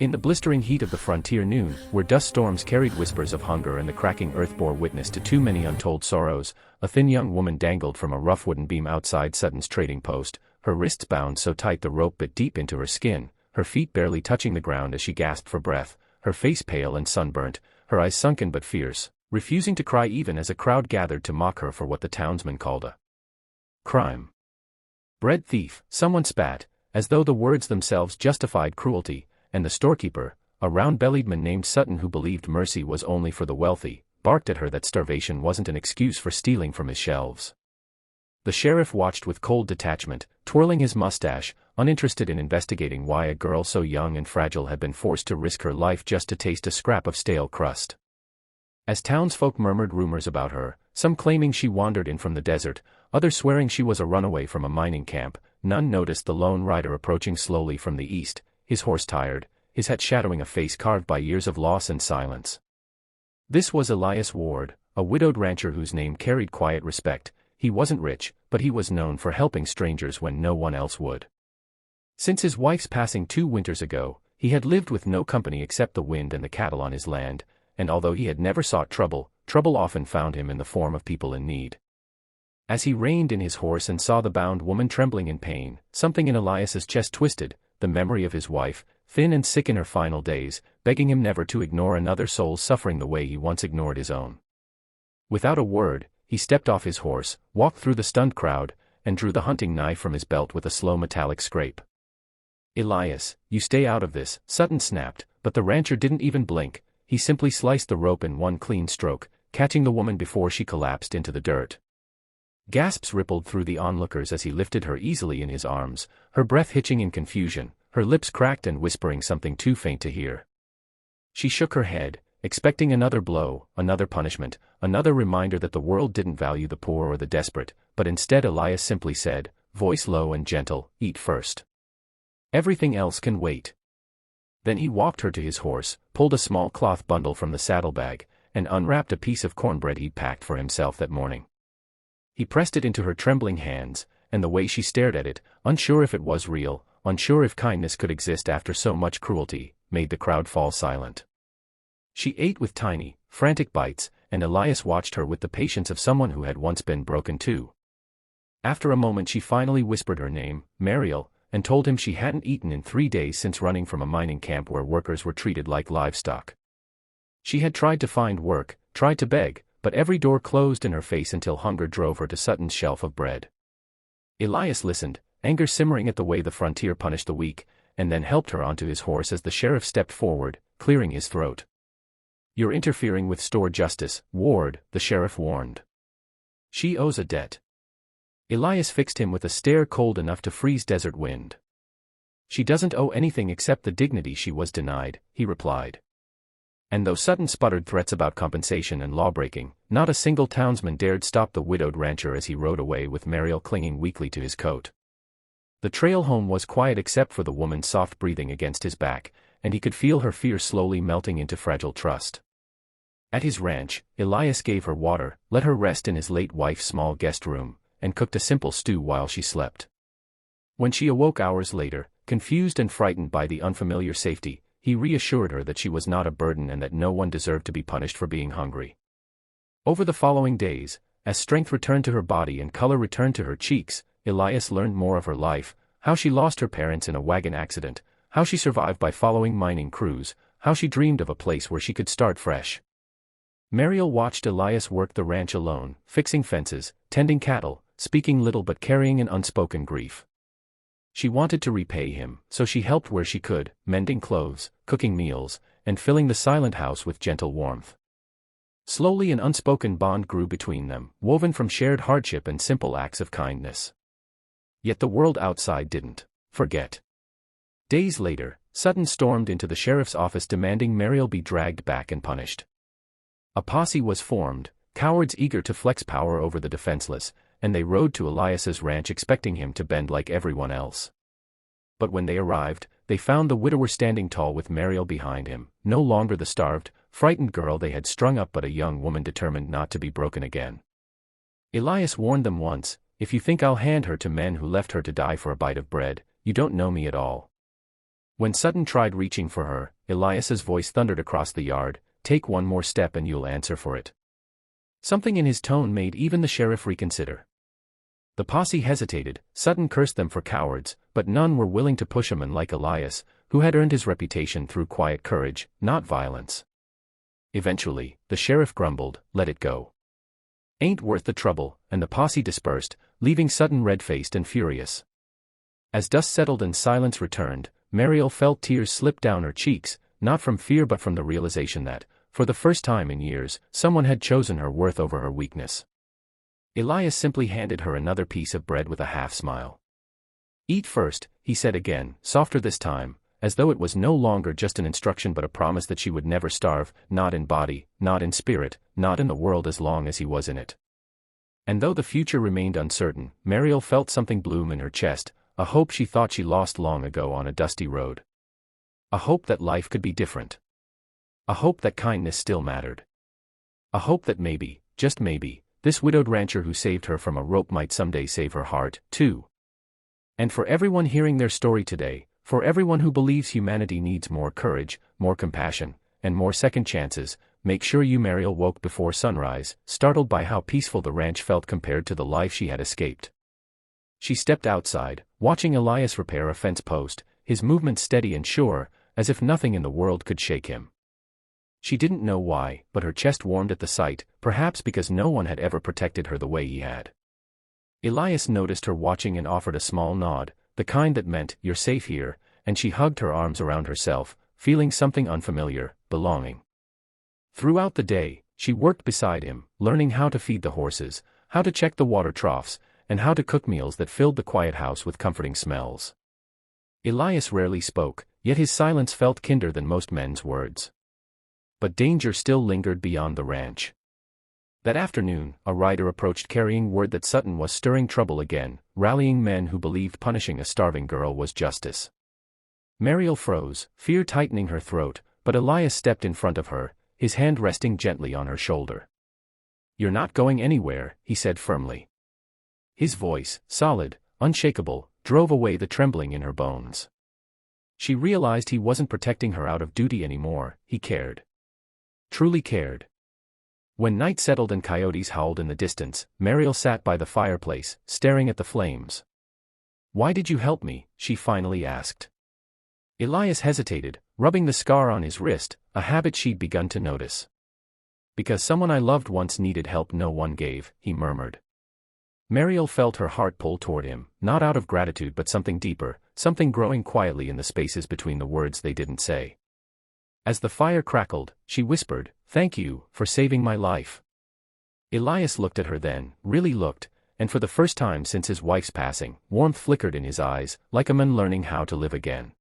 In the blistering heat of the frontier noon, where dust storms carried whispers of hunger and the cracking earth bore witness to too many untold sorrows, a thin young woman dangled from a rough wooden beam outside Sutton's trading post, her wrists bound so tight the rope bit deep into her skin, her feet barely touching the ground as she gasped for breath, her face pale and sunburnt, her eyes sunken but fierce, refusing to cry even as a crowd gathered to mock her for what the townsmen called a crime. "Bread thief," someone spat, as though the words themselves justified cruelty, and the storekeeper, a round-bellied man named Sutton who believed mercy was only for the wealthy, barked at her that starvation wasn't an excuse for stealing from his shelves. The sheriff watched with cold detachment, twirling his mustache, uninterested in investigating why a girl so young and fragile had been forced to risk her life just to taste a scrap of stale crust. As townsfolk murmured rumors about her, some claiming she wandered in from the desert, others swearing she was a runaway from a mining camp, none noticed the lone rider approaching slowly from the east, his horse tired, his hat shadowing a face carved by years of loss and silence. This was Elias Ward, a widowed rancher whose name carried quiet respect. He wasn't rich, but he was known for helping strangers when no one else would. Since his wife's passing 2 winters ago, he had lived with no company except the wind and the cattle on his land, and although he had never sought trouble, trouble often found him in the form of people in need. As he reined in his horse and saw the bound woman trembling in pain, something in Elias's chest twisted, the memory of his wife, thin and sick in her final days, begging him never to ignore another soul's suffering the way he once ignored his own. Without a word, he stepped off his horse, walked through the stunned crowd, and drew the hunting knife from his belt with a slow metallic scrape. "Elias, you stay out of this," Sutton snapped, but the rancher didn't even blink. He simply sliced the rope in one clean stroke, catching the woman before she collapsed into the dirt. Gasps rippled through the onlookers as he lifted her easily in his arms, her breath hitching in confusion, her lips cracked and whispering something too faint to hear. She shook her head, expecting another blow, another punishment, another reminder that the world didn't value the poor or the desperate, but instead Elias simply said, voice low and gentle, "Eat first. Everything else can wait." Then he walked her to his horse, pulled a small cloth bundle from the saddlebag, and unwrapped a piece of cornbread he'd packed for himself that morning. He pressed it into her trembling hands, and the way she stared at it, unsure if it was real, unsure if kindness could exist after so much cruelty, made the crowd fall silent. She ate with tiny, frantic bites, and Elias watched her with the patience of someone who had once been broken too. After a moment she finally whispered her name, Mariel, and told him she hadn't eaten in 3 days since running from a mining camp where workers were treated like livestock. She had tried to find work, tried to beg, but every door closed in her face until hunger drove her to Sutton's shelf of bread. Elias listened, anger simmering at the way the frontier punished the weak, and then helped her onto his horse as the sheriff stepped forward, clearing his throat. "You're interfering with store justice, Ward," the sheriff warned. "She owes a debt." Elias fixed him with a stare cold enough to freeze desert wind. "She doesn't owe anything except the dignity she was denied," he replied. And though Sutton sputtered threats about compensation and lawbreaking, not a single townsman dared stop the widowed rancher as he rode away with Mariel clinging weakly to his coat. The trail home was quiet except for the woman's soft breathing against his back, and he could feel her fear slowly melting into fragile trust. At his ranch, Elias gave her water, let her rest in his late wife's small guest room, and cooked a simple stew while she slept. When she awoke hours later, confused and frightened by the unfamiliar safety, he reassured her that she was not a burden and that no one deserved to be punished for being hungry. Over the following days, as strength returned to her body and color returned to her cheeks, Elias learned more of her life, how she lost her parents in a wagon accident, how she survived by following mining crews, how she dreamed of a place where she could start fresh. Mariel watched Elias work the ranch alone, fixing fences, tending cattle, speaking little but carrying an unspoken grief. She wanted to repay him, so she helped where she could, mending clothes, cooking meals, and filling the silent house with gentle warmth. Slowly an unspoken bond grew between them, woven from shared hardship and simple acts of kindness. Yet the world outside didn't forget. Days later, Sutton stormed into the sheriff's office demanding Mariel be dragged back and punished. A posse was formed, cowards eager to flex power over the defenseless, and they rode to Elias's ranch expecting him to bend like everyone else. But when they arrived, they found the widower standing tall with Mariel behind him, no longer the starved, frightened girl they had strung up but a young woman determined not to be broken again. Elias warned them once, "If you think I'll hand her to men who left her to die for a bite of bread, you don't know me at all." When Sutton tried reaching for her, Elias's voice thundered across the yard, "Take one more step and you'll answer for it." Something in his tone made even the sheriff reconsider. The posse hesitated. Sutton cursed them for cowards, but none were willing to push a man like Elias, who had earned his reputation through quiet courage, not violence. Eventually, the sheriff grumbled, "Let it go. Ain't worth the trouble," and the posse dispersed, leaving Sutton red-faced and furious. As dust settled and silence returned, Mariel felt tears slip down her cheeks, not from fear but from the realization that, for the first time in years, someone had chosen her worth over her weakness. Elias simply handed her another piece of bread with a half-smile. "Eat first," he said again, softer this time, as though it was no longer just an instruction but a promise that she would never starve, not in body, not in spirit, not in the world as long as he was in it. And though the future remained uncertain, Mariel felt something bloom in her chest, a hope she thought she lost long ago on a dusty road. A hope that life could be different. A hope that kindness still mattered. A hope that maybe, just maybe, this widowed rancher who saved her from a rope might someday save her heart, too. And for everyone hearing their story today, for everyone who believes humanity needs more courage, more compassion, and more second chances, make sure you Mariel woke before sunrise, startled by how peaceful the ranch felt compared to the life she had escaped. She stepped outside, watching Elias repair a fence post, his movements steady and sure, as if nothing in the world could shake him. She didn't know why, but her chest warmed at the sight, perhaps because no one had ever protected her the way he had. Elias noticed her watching and offered a small nod, the kind that meant, "You're safe here," and she hugged her arms around herself, feeling something unfamiliar, belonging. Throughout the day, she worked beside him, learning how to feed the horses, how to check the water troughs, and how to cook meals that filled the quiet house with comforting smells. Elias rarely spoke, yet his silence felt kinder than most men's words. But danger still lingered beyond the ranch. That afternoon, a rider approached carrying word that Sutton was stirring trouble again, rallying men who believed punishing a starving girl was justice. Mariel froze, fear tightening her throat, but Elias stepped in front of her, his hand resting gently on her shoulder. "You're not going anywhere," he said firmly. His voice, solid, unshakable, drove away the trembling in her bones. She realized he wasn't protecting her out of duty anymore, he cared. Truly cared. When night settled and coyotes howled in the distance, Mariel sat by the fireplace, staring at the flames. "Why did you help me?" she finally asked. Elias hesitated, rubbing the scar on his wrist, a habit she'd begun to notice. "Because someone I loved once needed help no one gave," he murmured. Mariel felt her heart pull toward him, not out of gratitude but something deeper, something growing quietly in the spaces between the words they didn't say. As the fire crackled, she whispered, "Thank you, for saving my life." Elias looked at her then, really looked, and for the first time since his wife's passing, warmth flickered in his eyes, like a man learning how to live again.